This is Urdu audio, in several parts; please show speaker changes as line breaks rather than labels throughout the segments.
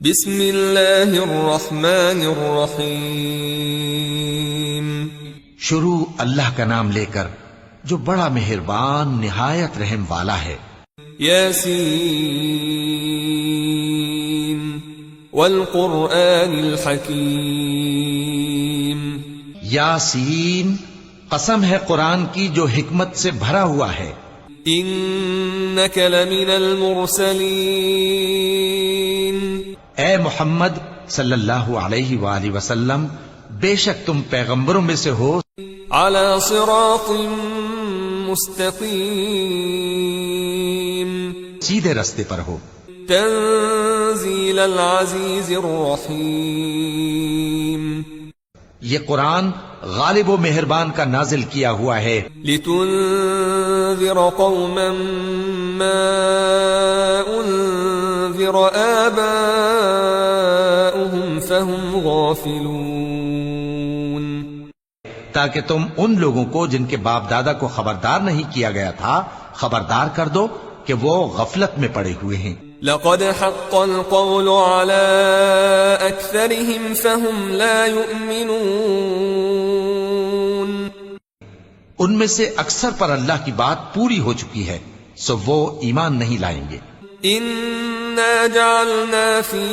بسم اللہ الرحمن الرحیم۔
شروع اللہ کا نام لے کر جو بڑا مہربان نہایت رحم والا ہے۔
یاسین والقرآن الحکیم۔
یاسین، قسم ہے قرآن کی جو حکمت سے بھرا ہوا ہے۔
انک لمن المرسلین۔
اے محمد صلی اللہ علیہ وآلہ وسلم، بے شک تم پیغمبروں میں سے ہو،
علی صراط مستقیم،
سیدھے رستے پر ہو۔
تنزیل العزیز الرحیم۔
یہ قرآن غالب و مہربان کا نازل کیا ہوا ہے،
لتنذر قوما ما انذر آباؤهم فهم غافلون،
تاکہ تم ان لوگوں کو جن کے باپ دادا کو خبردار نہیں کیا گیا تھا خبردار کر دو کہ وہ غفلت میں پڑے ہوئے ہیں۔
لقد حق القول على أكثرهم فهم لا يؤمنون،
ان میں سے اکثر پر اللہ کی بات پوری ہو چکی ہے سو وہ ایمان نہیں لائیں گے۔
إنا جعلنا في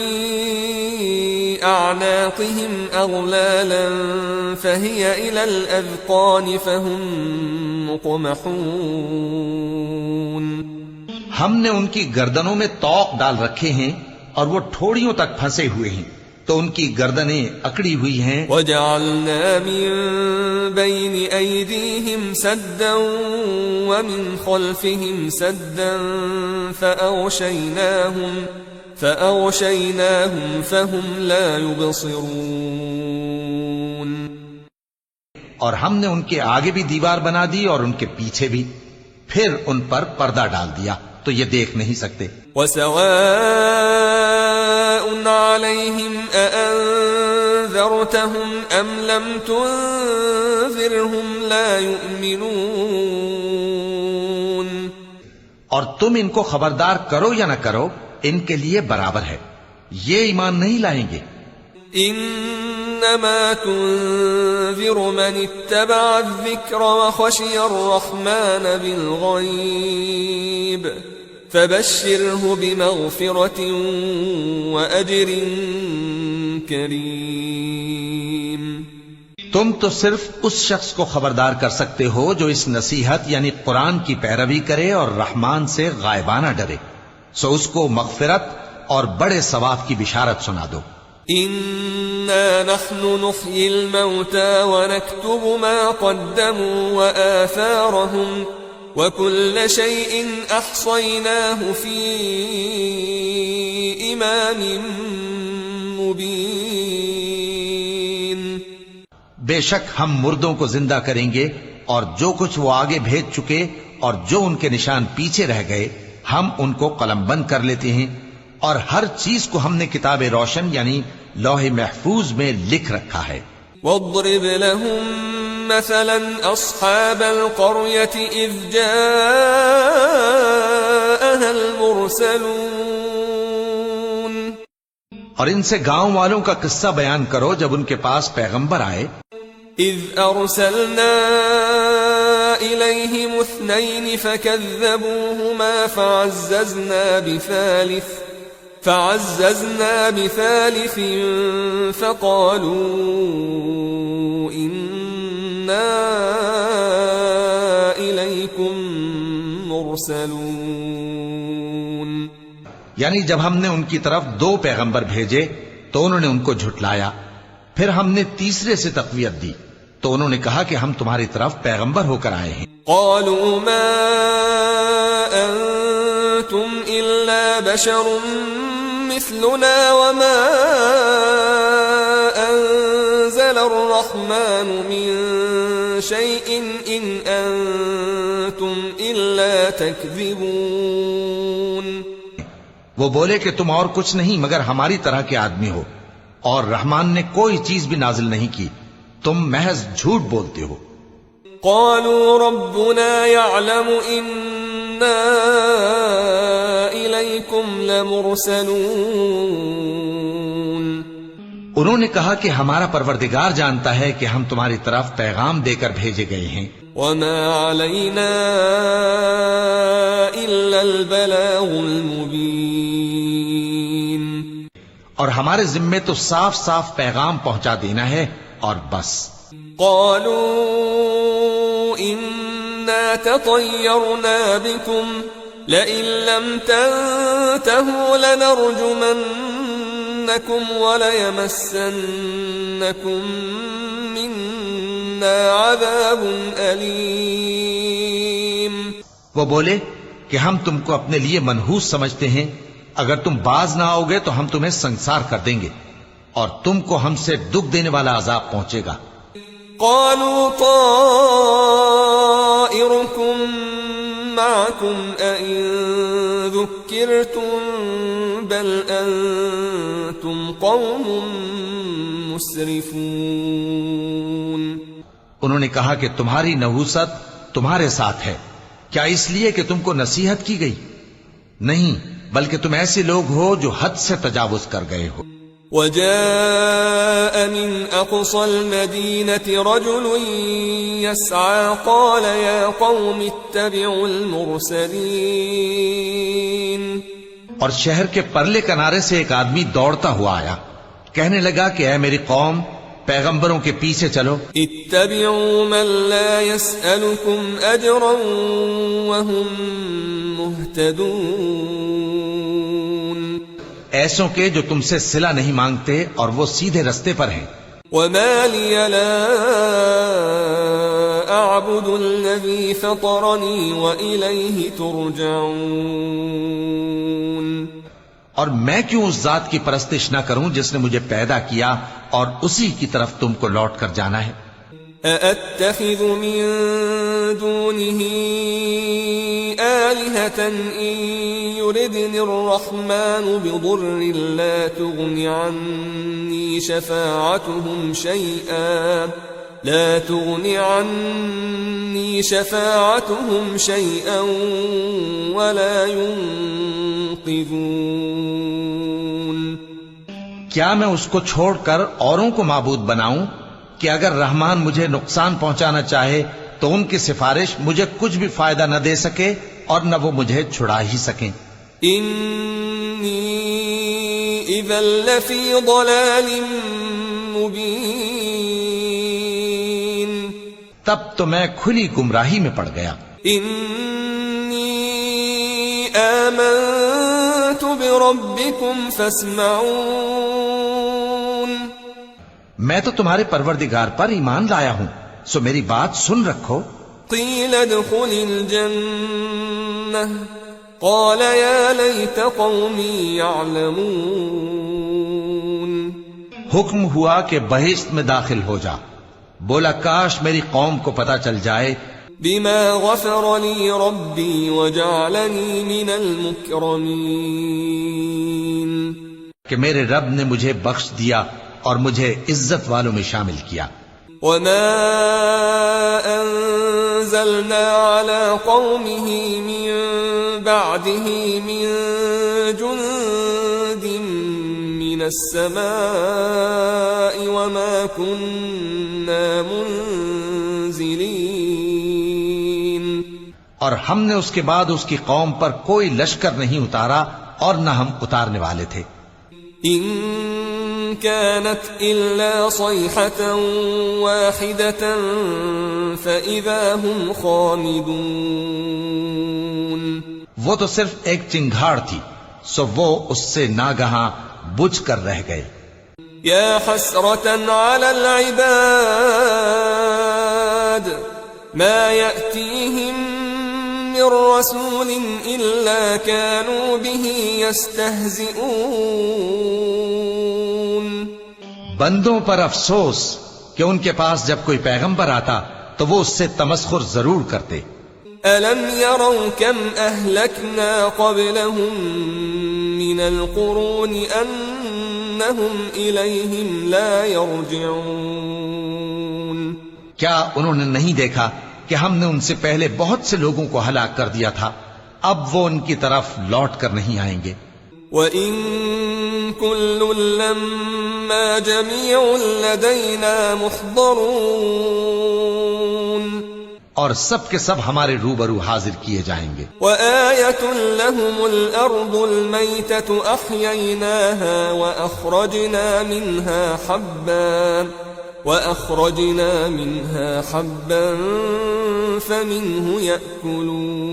أعناقهم أغلالا فهي إلى الأذقان فهم مقمحون،
ہم نے ان کی گردنوں میں طوق ڈال رکھے ہیں اور وہ ٹھوڑیوں تک پھنسے ہوئے ہیں تو ان کی گردنیں اکڑی ہوئی ہیں۔
وجعلنا من بين أيديهم سدا ومن خلفهم سدا فأغشيناهم فهم لا يبصرون،
اور ہم نے ان کے آگے بھی دیوار بنا دی اور ان کے پیچھے بھی، پھر ان پر پردہ ڈال دیا تو یہ دیکھ نہیں سکتے۔
وسواء عليهم أأنذرتهم أم لم تنذرهم لا يؤمنون،
اور تم ان کو خبردار کرو یا نہ کرو ان کے لیے برابر ہے، یہ ایمان نہیں لائیں گے۔
انما تنذر من اتبع الذکر وخشی الرحمن بالغیب فبشره بمغفرة وأجر کریم۔
تم تو صرف اس شخص کو خبردار کر سکتے ہو جو اس نصیحت یعنی قرآن کی پیروی کرے اور رحمان سے غائبانہ ڈرے، سو اس کو مغفرت اور بڑے ثواب کی بشارت سنا دو۔
إنا نحن نحيي الموتى ونكتب ما قدموا وآثارهم وكل شيء أحصيناه في إمام مبين۔
بے شک ہم مردوں کو زندہ کریں گے اور جو کچھ وہ آگے بھیج چکے اور جو ان کے نشان پیچھے رہ گئے ہم ان کو قلم بند کر لیتے ہیں، اور ہر چیز کو ہم نے کتاب روشن یعنی لوح محفوظ میں لکھ رکھا ہے۔
واضرب لهم مثلا أصحاب القرية إذ جاءها المرسلون،
اور ان سے گاؤں والوں کا قصہ بیان کرو جب ان کے پاس پیغمبر آئے۔
إذ أرسلنا إليهم اثنين فكذبوهما فعززنا بثالث فقالوا إنا إليكم مرسلون،
یعنی جب ہم نے ان کی طرف دو پیغمبر بھیجے تو انہوں نے ان کو جھٹلایا، پھر ہم نے تیسرے سے تقویت دی تو انہوں نے کہا کہ ہم تمہاری طرف پیغمبر ہو کر آئے ہیں۔
قالوا ما أنتم إلا بشر مثلنا وما أنزل الرحمن من شيء إن أنتم إلا تكذبون،
وہ بولے کہ تم اور کچھ نہیں مگر ہماری طرح کے آدمی ہو، اور رحمان نے کوئی چیز بھی نازل نہیں کی، تم محض جھوٹ بولتے ہو۔
قالوا ربنا يعلم إنا إليكم لمرسلون،
انہوں نے کہا کہ ہمارا پروردگار جانتا ہے کہ ہم تمہاری طرف پیغام دے کر بھیجے گئے ہیں،
وما علينا إلا البلاغ المبين،
اور ہمارے ذمے تو صاف صاف پیغام پہنچا دینا ہے اور بس۔
قالوا إنا تطيرنا بكم لئن لم تنتهوا لنرجمنكم وليمسنكم منا عذاب أليم۔
وہ بولے کہ ہم تم کو اپنے لیے منحوس سمجھتے ہیں، اگر تم باز نہ آؤ گے تو ہم تمہیں سنسار کر دیں گے اور تم کو ہم سے دکھ دینے والا عذاب پہنچے گا۔
قالوا طائركم معكم أئن ذكرتم بل أنتم قوم مسرفون۔
انہوں نے کہا کہ تمہاری نحوست تمہارے ساتھ ہے، کیا اس لیے کہ تم کو نصیحت کی گئی؟ نہیں، بلکہ تم ایسے لوگ ہو جو حد سے تجاوز کر گئے ہو۔
وجاء من أقصى المدينة رجل يسعى قال يا قوم اتبعوا المرسلين۔
اور شہر کے پرلے کنارے سے ایک آدمی دوڑتا ہوا آیا، کہنے لگا کہ اے میری قوم، پیغمبروں کے پیچھے چلو۔
اتبعوا من لا يسألكم أجرا وهم مهتدون،
ایسوں کے جو تم سے صلہ نہیں مانگتے اور وہ سیدھے رستے پر ہیں۔
وما لي لا أعبد الذي فطرني وإليه ترجعون،
اور میں کیوں اس ذات کی پرستش نہ کروں جس نے مجھے پیدا کیا اور اسی کی طرف تم کو لوٹ کر جانا ہے۔
أأتخذ من دونه آلهة إن يردني الرحمن بضر لا تغن عني شفاعتهم شيئا ولا ينقذون۔
کیا میں اس کو چھوڑ کر اوروں کو معبود بناؤں کہ اگر رحمان مجھے نقصان پہنچانا چاہے تو ان کی سفارش مجھے کچھ بھی فائدہ نہ دے سکے اور نہ وہ مجھے چھڑا ہی سکیں۔
انی اذا لفی ضلال مبین،
تب تو میں کھلی گمراہی میں پڑ گیا۔
انی آمنت بربکم فاسمعون،
میں تو تمہارے پروردگار پر ایمان لایا ہوں، سو میری بات سن رکھو۔
قیل ادخل الجنہ قال یا لیت قومی یعلمون،
حکم ہوا کہ بہشت میں داخل ہو جا، بولا کاش میری قوم کو پتہ چل جائے
بما غفر لی ربی وجعلنی من المکرمین،
کہ میرے رب نے مجھے بخش دیا اور مجھے عزت والوں میں شامل کیا۔
وما انزلنا على قومه من بعده من جند من السماء وما كنا منزلين،
اور ہم نے اس کے بعد اس کی قوم پر کوئی لشکر نہیں اتارا اور نہ ہم اتارنے والے تھے۔
إن كانت إلا صيحة واحدة فإذا هم خامدون،
وہ تو صرف ایک چنگھاڑ تھی، سو وہ اس سے ناگہاں بجھ کر رہ گئے۔
يا حسرة على العباد ما يأتيهم من رسول إلا كانوا به يستهزئون،
بندوں پر افسوس کہ ان کے پاس جب کوئی پیغمبر آتا تو وہ اس سے تمسخر ضرور کرتے۔
ألم يروا كم أهلكنا قبلهم من القرون أنهم إليهم لا يرجعون،
کیا انہوں نے نہیں دیکھا کہ ہم نے ان سے پہلے بہت سے لوگوں کو ہلاک کر دیا تھا، اب وہ ان کی طرف لوٹ کر نہیں آئیں گے۔
وَإِن كُلٌّ لَّمَّا جَمِيعٌ لَّدَيْنَا مُحْضَرُونَ
اور سب کے سب ہمارے روبرو حاضر کیے جائیں گے.
وَآيَةٌ لَّهُمُ الْأَرْضُ الْمَيْتَةُ أَحْيَيْنَاهَا وَأَخْرَجْنَا مِنْهَا حَبًّا فَمِنْهُ يَأْكُلُونَ.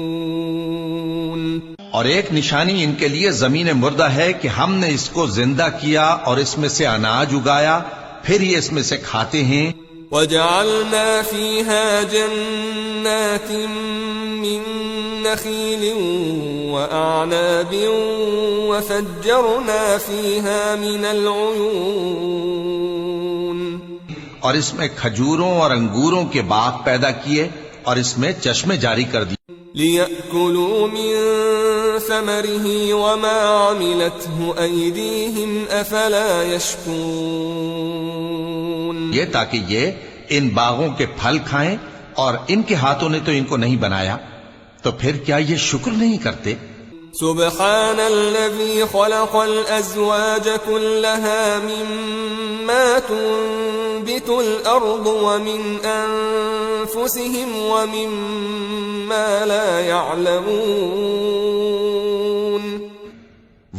اور ایک نشانی ان کے لیے زمین مردہ ہے کہ ہم نے اس کو زندہ کیا اور اس میں سے اناج اگایا، پھر یہ اس میں سے کھاتے ہیں.
وَجَعَلْنَا فِيهَا جَنَّاتٍ مِّن نَّخِيلٍ وَأَعْنَابٍ وَفَجَّرْنَا فِيهَا مِنَ الْعُيُونِ.
اور اس میں کھجوروں اور انگوروں کے باغ پیدا کیے اور اس میں چشمے جاری کر دیے.
لِيَأْكُلُوا مِن ثَمَرِهِ وَمَا عَمِلَتْهُ أَيْدِيهِمْ أَفَلَا يَشْكُرُونَ.
یہ تاکہ یہ ان باغوں کے پھل کھائیں اور ان کے ہاتھوں نے تو ان کو نہیں بنایا، تو پھر کیا یہ شکر نہیں کرتے؟
سبحان الذي خلق الأزواج كلها مما تنبت الأرض ومن أنفسهم ومما لا يعلمون.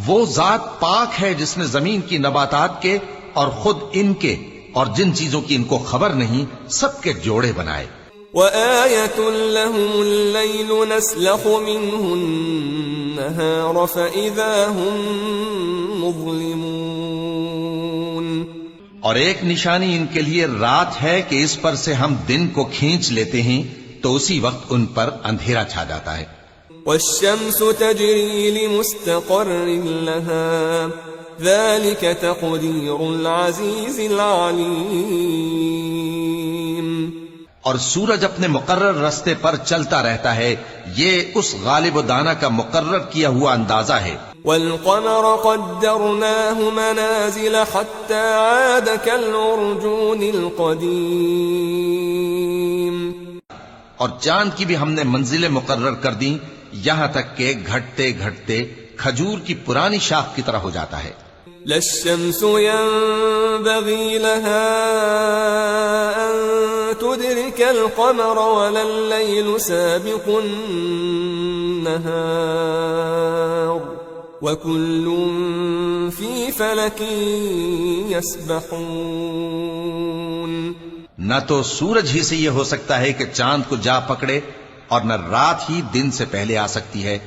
وہ ذات پاک ہے جس نے زمین کی نباتات کے اور خود ان کے اور جن چیزوں کی ان کو خبر نہیں سب کے جوڑے بنائے.
وَآيَةٌ لَّهُمُ اللَّيْلُ نَسْلَخُ مِنْهُ النَّهَارَ فَإِذَا هُمْ مُظْلِمُونَ.
اور ایک نشانی ان کے لیے رات ہے کہ اس پر سے ہم دن کو کھینچ لیتے ہیں تو اسی وقت ان پر اندھیرا چھا جاتا ہے.
وَالشَّمْسُ تَجْرِي لِمُسْتَقَرٍّ لَّهَا ذَلِكَ تَقْدِيرُ الْعَزِيزِ الْعَلِيمِ.
اور سورج اپنے مقرر راستے پر چلتا رہتا ہے، یہ اس غالب و دانا کا مقرر کیا ہوا اندازہ ہے.
وَالْقَمَرَ قَدَّرْنَاهُ مَنَازِلَ حَتَّى عَادَ كَالْعُرْجُونِ الْقَدِيمِ.
اور چاند کی بھی ہم نے منزلیں مقرر کر دیں یہاں تک کہ گھٹتے گھٹتے کھجور کی پرانی شاخ کی طرح ہو جاتا ہے.
لا الشمس ينبغي لها أن تدرك القمر ولا الليل سابق النهار وكل في فلك يسبحون.
نہ تو سورج ہی سے یہ ہو سکتا ہے کہ چاند کو جا پکڑے اور نہ رات ہی دن سے پہلے آ سکتی ہے،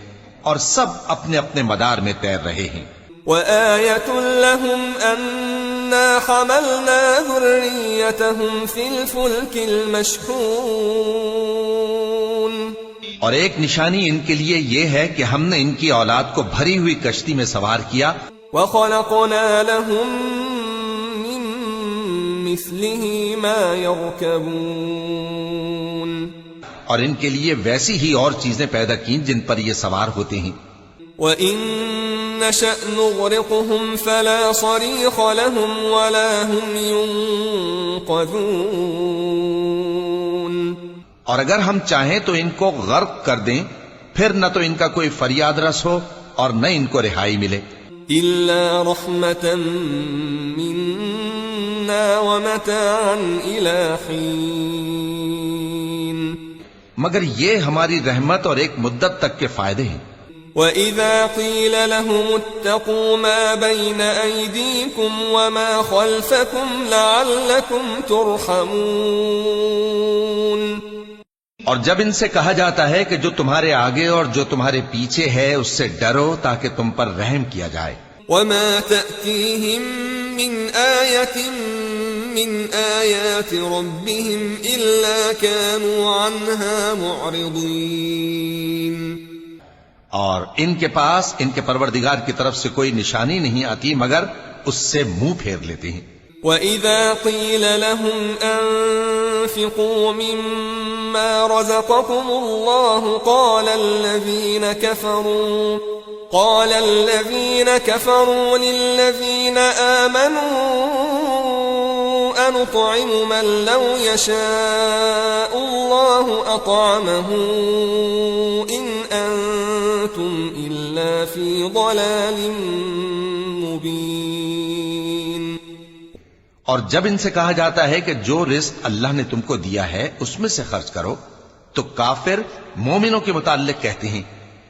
اور سب اپنے اپنے مدار میں تیر رہے ہیں.
وَآيَةٌ لَّهُمْ أَنَّا حَمَلْنَا ذُرِّيَّتَهُمْ فِي الْفُلْكِ الْمَشْحُونِ.
اور ایک نشانی ان کے لیے یہ ہے کہ ہم نے ان کی اولاد کو بھری ہوئی کشتی میں سوار کیا.
وَخَلَقْنَا لَهُم مِّن مِّثْلِهِ مَا يَرْكَبُونَ.
اور ان کے لیے ویسی ہی اور چیزیں پیدا کی جن پر یہ سوار ہوتے ہیں.
وَإِن نَّشَأْ نُغْرِقْهُمْ فَلَا صَرِيخَ لَهُمْ وَلَا هُمْ يُنقَذُونَ.
اور اگر ہم چاہیں تو ان کو غرق کر دیں، پھر نہ تو ان کا کوئی فریاد رس ہو اور نہ ان کو رہائی ملے.
إِلَّا رَحْمَةً مِّنَّا وَمَتَاعًا إِلَىٰ حِينٍ.
مگر یہ ہماری رحمت اور ایک مدت تک کے فائدے ہیں.
وَإِذَا قِيلَ لَهُمُ اتَّقُوا مَا بَيْنَ أَيْدِيكُمْ وَمَا خَلْفَكُمْ لَعَلَّكُمْ تُرْحَمُونَ.
اور جب ان سے کہا جاتا ہے کہ جو تمہارے آگے اور جو تمہارے پیچھے ہے اس سے ڈرو تاکہ تم پر رحم کیا جائے.
وَمَا تَأْتِيهِم مِّنْ آيَةٍ مِّنْ آيَاتِ رَبِّهِمْ إِلَّا كَانُوا عَنْهَا مُعْرِضِينَ.
اور ان کے پاس ان کے پروردگار کی طرف سے کوئی نشانی نہیں آتی مگر اس سے منہ پھیر لیتے ہیں.
وَإِذَا قِيلَ لَهُمْ أَنفِقُوا مِمَّا رَزَقَكُمُ اللَّهُ قَالَ الَّذِينَ كَفَرُوا لِلَّذِينَ آمَنُوا أَنُطْعِمُ مَن لَّوْ يَشَاءُ اللَّهُ أَطْعَمَهُ إِنْ أَنتُمْ إِلَّا إلا في ضلال مبين.
اور جب ان سے کہا جاتا ہے کہ جو رزق اللہ نے تم کو دیا ہے اس میں سے خرچ کرو، تو کافر مومنوں کے متعلق کہتے ہیں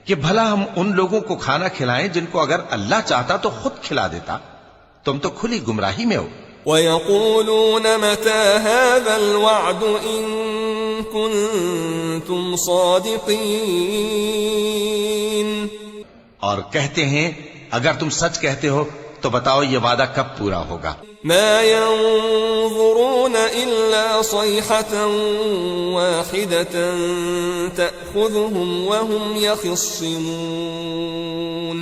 کہ بھلا ہم ان لوگوں کو کھانا کھلائیں جن کو اگر اللہ چاہتا تو خود کھلا دیتا. تم تو کھلی گمراہی میں ہو.
وَيَقُولُونَ مَتَى هَذَا الْوَعْدُ إِن كُنتُمْ صَادِقِينَ.
اور کہتے ہیں اگر تم سچ کہتے ہو تو بتاؤ یہ وعدہ کب پورا ہوگا.
ما ينظرون إلا صيحة واحدة تأخذهم وهم يخصمون.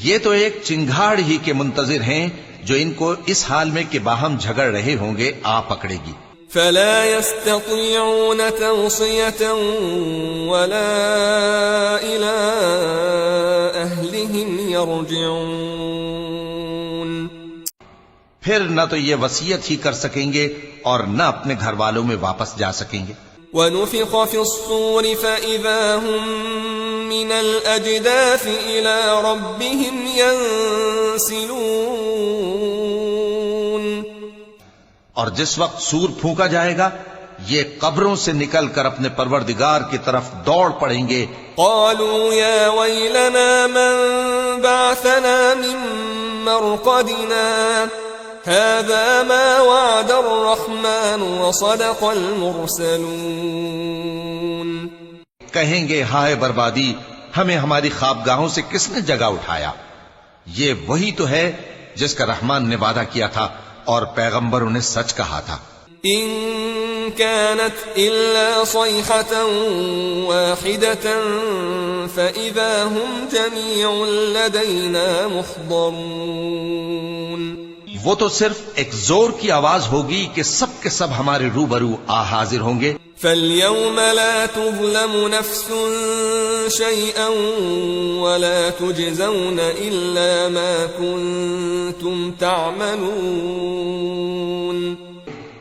یہ تو ایک چنگھاڑ ہی کے منتظر ہیں جو ان کو اس حال میں کہ باہم جھگڑ رہے ہوں گے آ پکڑے گی.
فلا يستطيعون توصية ولا إلى أهلهم يرجعون.
پھر نہ تو یہ وصیت ہی کر سکیں گے اور نہ اپنے گھر والوں میں واپس جا سکیں گے.
وَنُفِخَ فِي الصُّورِ فَإِذَا هُم مِّنَ الْأَجْدَاثِ إِلَى رَبِّهِمْ يَنسِلُونَ.
اور جس وقت سور پھونکا جائے گا یہ قبروں سے نکل کر اپنے پروردگار کی طرف دوڑ پڑیں گے.
قالوا يا ويلنا من بعثنا من مرقدنا هذا ما وعد الرحمن وصدق المرسلون.
کہیں گے ہائے بربادی، ہمیں ہماری خوابگاہوں سے کس نے جگہ اٹھایا. یہ وہی تو ہے جس کا رحمان نے وعدہ کیا تھا اور پیغمبروں نے سچ کہا تھا.
إن كانت إلا صيحة واحدة فإذا هم جميع لدينا محضرون.
وہ تو صرف ایک زور کی آواز ہوگی کہ سب کے سب ہمارے روبرو آ حاضر ہوں گے.
فاليوم لا تظلم نفس شيئا ولا تجزون إلا ما كنتم تعملون.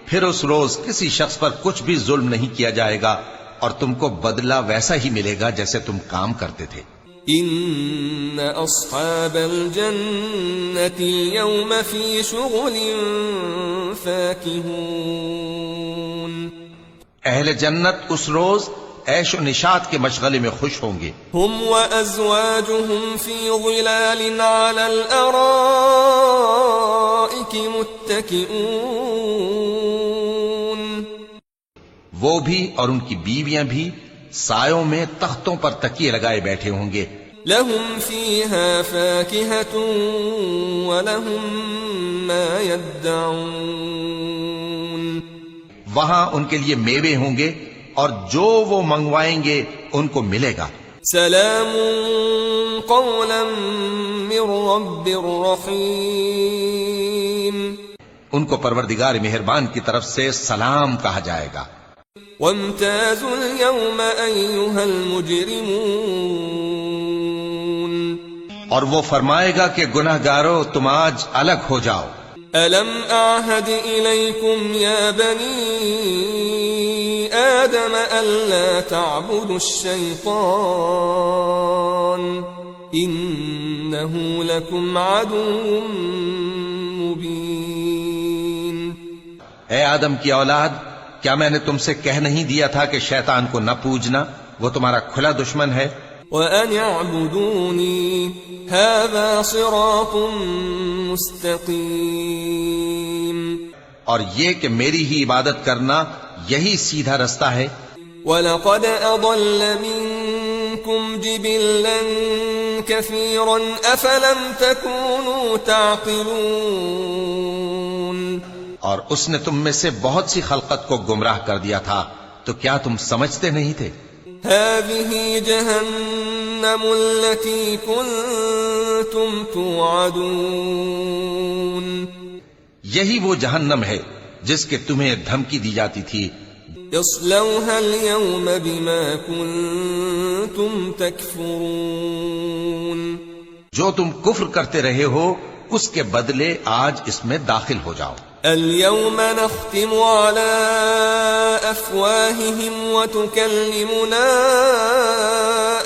پھر اس روز کسی شخص پر کچھ بھی ظلم نہیں کیا جائے گا اور تم کو بدلہ ویسا ہی ملے گا جیسے تم کام کرتے تھے.
ان اصحاب الجنة اليوم في شغل فاكهون.
اہل جنت اس روز عیش و نشاط کے مشغلے میں خوش ہوں گے.
هم وازواجهم في ظلال على الارائك متكئون.
وہ بھی اور ان کی بیویاں بھی سایوں میں تختوں پر تکیے لگائے بیٹھے ہوں گے.
لهم فيها فاكهة ولهم ما يدعون.
وہاں ان کے لیے میوے ہوں گے اور جو وہ منگوائیں گے ان کو ملے گا.
سلام قولا من رب رحیم.
ان کو پروردگار مہربان کی طرف سے سلام کہا جائے گا.
وامتازوا اليوم أيها المجرمون.
اور وہ فرمائے گا کہ گناہگارو تم آج الگ ہو جاؤ.
ألم أعهد إليكم يا بني آدم ألا تعبدوا الشيطان إنه لكم عدو مبين.
اے آدم کی اولاد، کیا میں نے تم سے کہہ نہیں دیا تھا کہ شیطان کو نہ پوجنا، وہ تمہارا کھلا دشمن ہے.
وَأَنِ اعْبُدُونِي هَذَا صِرَاطٌ مُسْتَقِيمٌ.
اور یہ کہ میری ہی عبادت کرنا یہی سیدھا رستہ ہے.
وَلَقَدْ أَضَلَّ مِنكُمْ جِبِلًّا كَثِيرًا أَفَلَمْ تَكُونُوا تَعْقِلُونَ.
اور اس نے تم میں سے بہت سی خلقت کو گمراہ کر دیا تھا، تو کیا تم سمجھتے نہیں تھے؟
هذه جهنم التي كنتم توعدون.
یہی وہ جہنم ہے جس کے تمہیں دھمکی دی جاتی تھی.
اصلوها اليوم بما كنتم تكفرون.
جو تم کفر کرتے رہے ہو اس کے بدلے آج اس میں داخل ہو جاؤ.
اليوم نختم على أفواههم وتكلمنا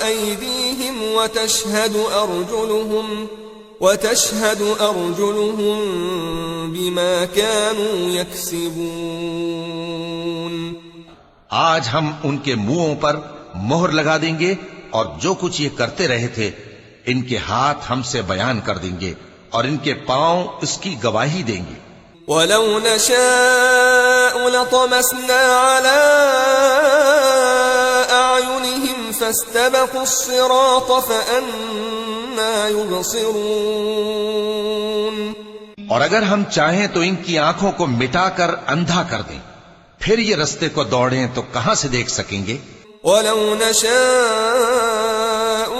أيديهم وتشهد أرجلهم بما كانوا يكسبون.
آج ہم ان کے منہوں پر مہر لگا دیں گے اور جو کچھ یہ کرتے رہے تھے ان کے ہاتھ ہم سے بیان کر دیں گے اور ان کے پاؤں اس کی گواہی دیں گے.
وَلَوْ نَشَاءُ لَطَمَسْنَا عَلَىٰ أَعْيُنِهِمْ فَاسْتَبَقُوا الصِّرَاطَ فَأَنَّىٰ يُبْصِرُونَ.
اور اگر ہم چاہیں تو ان کی آنکھوں کو مٹا کر اندھا کر دیں، پھر یہ رستے کو دوڑیں تو کہاں سے دیکھ سکیں گے.
وَلَوْ نَشَاءُ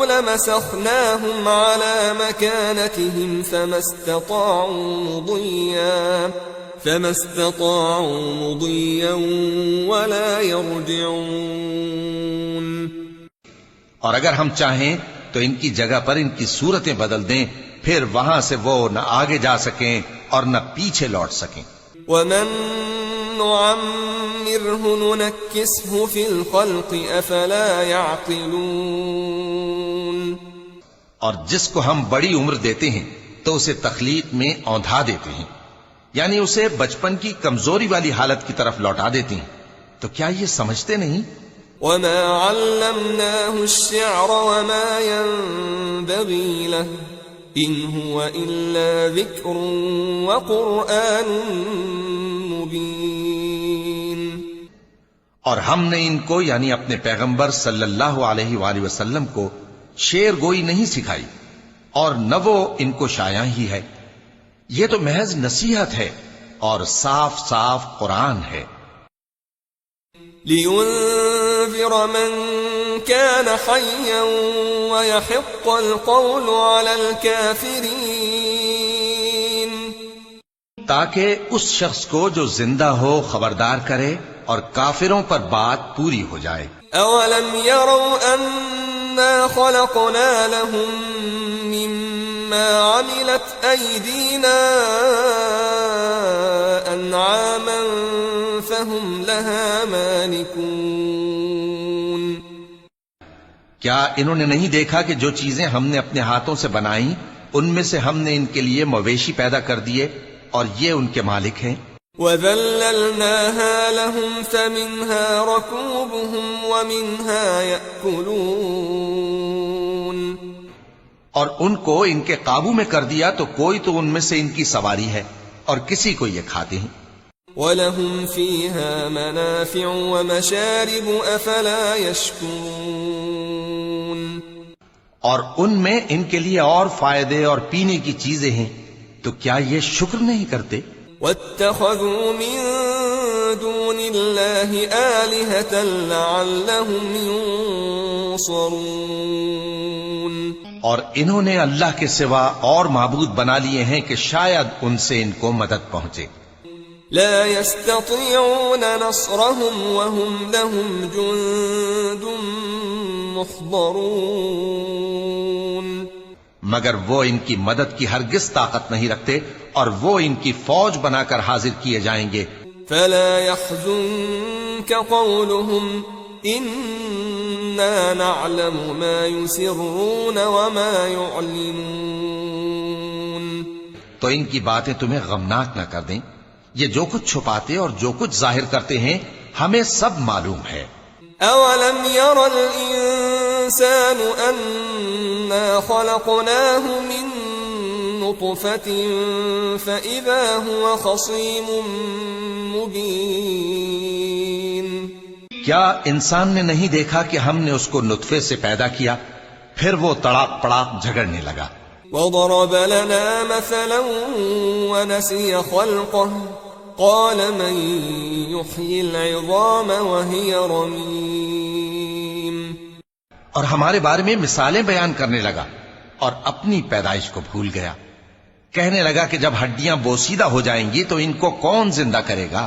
لَمَسَخْنَاهُمْ عَلَىٰ مَكَانَتِهِمْ فَمَا اسْتَطَاعُوا مُضِيًّا وَلَا يَرْجِعُونَ.
اور اگر ہم چاہیں تو ان کی جگہ پر ان کی صورتیں بدل دیں، پھر وہاں سے وہ نہ آگے جا سکیں اور نہ پیچھے لوٹ سکیں.
وَمَن نُعَمِّرْهُ نُنَكِّسْهُ فِي الْخَلْقِ أَفَلَا يَعْقِلُونَ.
اور جس کو ہم بڑی عمر دیتے ہیں تو اسے تخلیق میں اوندھا دیتے ہیں، یعنی اسے بچپن کی کمزوری والی حالت کی طرف لوٹا دیتے ہیں. تو کیا یہ سمجھتے نہیں؟
وَمَا عَلَّمْنَاهُ الشِّعْرَ وَمَا يَنبَغِي لَهُ إِنْ هُوَ إِلَّا ذِكْرٌ وَقُرْآنٌ مُبِينٌ.
اور ہم نے ان کو یعنی اپنے پیغمبر صلی اللہ علیہ وآلہ وسلم کو شعر گوئی نہیں سکھائی اور نہ وہ ان کو شایع ہی ہے. یہ تو محض نصیحت ہے اور صاف صاف قرآن ہے.
لِيُنذِرَ مَن كَانَ حَيًّا وَيَحِقَّ الْقَوْلُ عَلَى الْكَافِرِينَ.
تاکہ اس شخص کو جو زندہ ہو خبردار کرے اور کافروں پر بات پوری ہو جائے.
أَوَلَمْ يَرَوْا أَنَّا خَلَقْنَا لَهُم مِّمَّا عَمِلَتْ أَيْدِينَا أَنْعَامًا فَهُمْ لَهَا مَالِكُونَ.
کیا انہوں نے نہیں دیکھا کہ جو چیزیں ہم نے اپنے ہاتھوں سے بنائیں ان میں سے ہم نے ان کے لیے مویشی پیدا کر دیے اور یہ ان کے مالک ہیں.
وَذَلَّلْنَاهَا لَهُمْ فَمِنْهَا رَكُوبُهُمْ وَمِنْهَا يَأْكُلُونَ.
اور ان کو ان کے قابو میں کر دیا تو کوئی تو ان میں سے ان کی سواری ہے اور کسی کو یہ کھاتے ہیں.
وَلَهُمْ فِيهَا مَنَافِعُ وَمَشَارِبُ أَفَلَا يَشْكُرُونَ.
اور ان میں ان کے لیے اور فائدے اور پینے کی چیزیں ہیں تو کیا یہ شکر نہیں کرتے؟
وَاتَّخَذُوا مِن دُونِ اللَّهِ آلِهَةً لَعَلَّهُمْ يُنصَرُونَ.
اور انہوں نے اللہ کے سوا اور معبود بنا لیے ہیں کہ شاید ان سے ان کو مدد پہنچے.
لا يستطيعون نصرهم وهم لهم جند محضرون.
مگر وہ ان کی مدد کی ہرگز طاقت نہیں رکھتے اور وہ ان کی فوج بنا کر حاضر کیے جائیں گے.
فلا يحزنك قولهم إنا نعلم ما يسرون وما يعلنون.
تو ان کی باتیں تمہیں غمناک نہ کر دیں. یہ جو کچھ چھپاتے اور جو کچھ ظاہر کرتے ہیں ہمیں سب معلوم ہے.
أَوَلَمْ يَرَ الْإِنسَانُ أَنَّا خَلَقْنَاهُ مِن نُّطْفَةٍ فَإِذَا هُوَ خَصِيمٌ مُّبِينٌ.
کیا انسان نے نہیں دیکھا کہ ہم نے اس کو نطفے سے پیدا کیا پھر وہ تڑاک پڑاک جھگڑنے لگا.
وَضَرَبَ لَنَا مَثَلًا وَنَسِيَ خَلْقَهُ قَالَ مَن يُحْيِي الْعِظَامَ وَهِيَ رَمِيمٌ.
اور ہمارے بارے میں مثالیں بیان کرنے لگا اور اپنی پیدائش کو بھول گیا. کہنے لگا کہ جب ہڈیاں بوسیدہ ہو جائیں گی تو ان کو کون زندہ کرے گا؟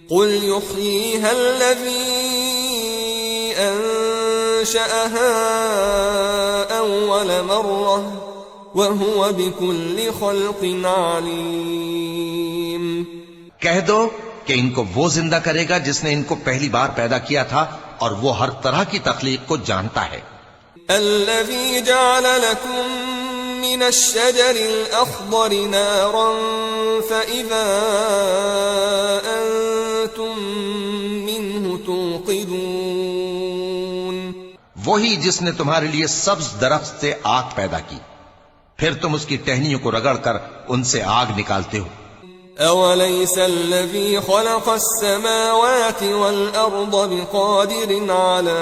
قُلْ يُحْيِيهَا الَّذِي أَنشَأَهَا أَوَّلَ مَرَّةٍ وَهُوَ بِكُلِّ خَلْقٍ عَلِيمٌ.
کہہ دو کہ ان کو وہ زندہ کرے گا جس نے ان کو پہلی بار پیدا کیا تھا اور وہ ہر طرح کی تخلیق کو جانتا ہے.
الذي جعل لكم من الشجر الأخضر نارا فإذا أنتم منه توقدون.
وہی جس نے تمہارے لیے سبز درخت سے آگ پیدا کی، پھر تم اس کی ٹہنیوں کو رگڑ کر ان سے آگ نکالتے ہو.
أوليس الذي خلق السماوات والأرض بقادر على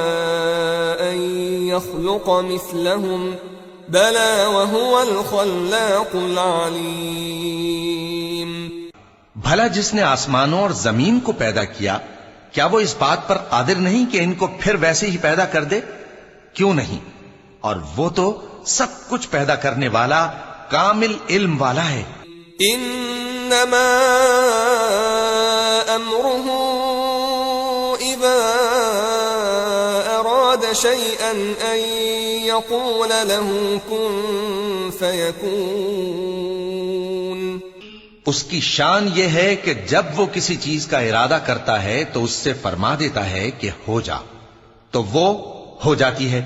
أن يخلق مثلهم بلى وهو الخلاق العليم.
بھلا جس نے آسمانوں اور زمین کو پیدا کیا، کیا وہ اس بات پر قادر نہیں کہ ان کو پھر ویسے ہی پیدا کر دے؟ کیوں نہیں، اور وہ تو سب کچھ پیدا کرنے والا، کامل علم والا ہے.
انما امره اذا اراد شيئا ان يقول له كن فيكون.
اس کی شان یہ ہے کہ جب وہ کسی چیز کا ارادہ کرتا ہے تو اس سے فرما دیتا ہے کہ ہو جا، تو وہ ہو جاتی ہے.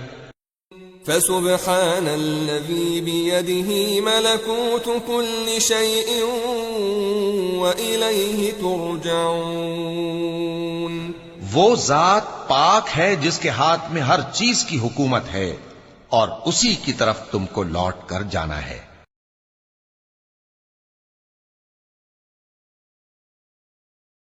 فسبحان الذي بيده ملكوت كل شيء وإليه ترجعون.
وہ ذات پاک ہے جس کے ہاتھ میں ہر چیز کی حکومت ہے اور اسی کی طرف تم کو لوٹ کر جانا ہے.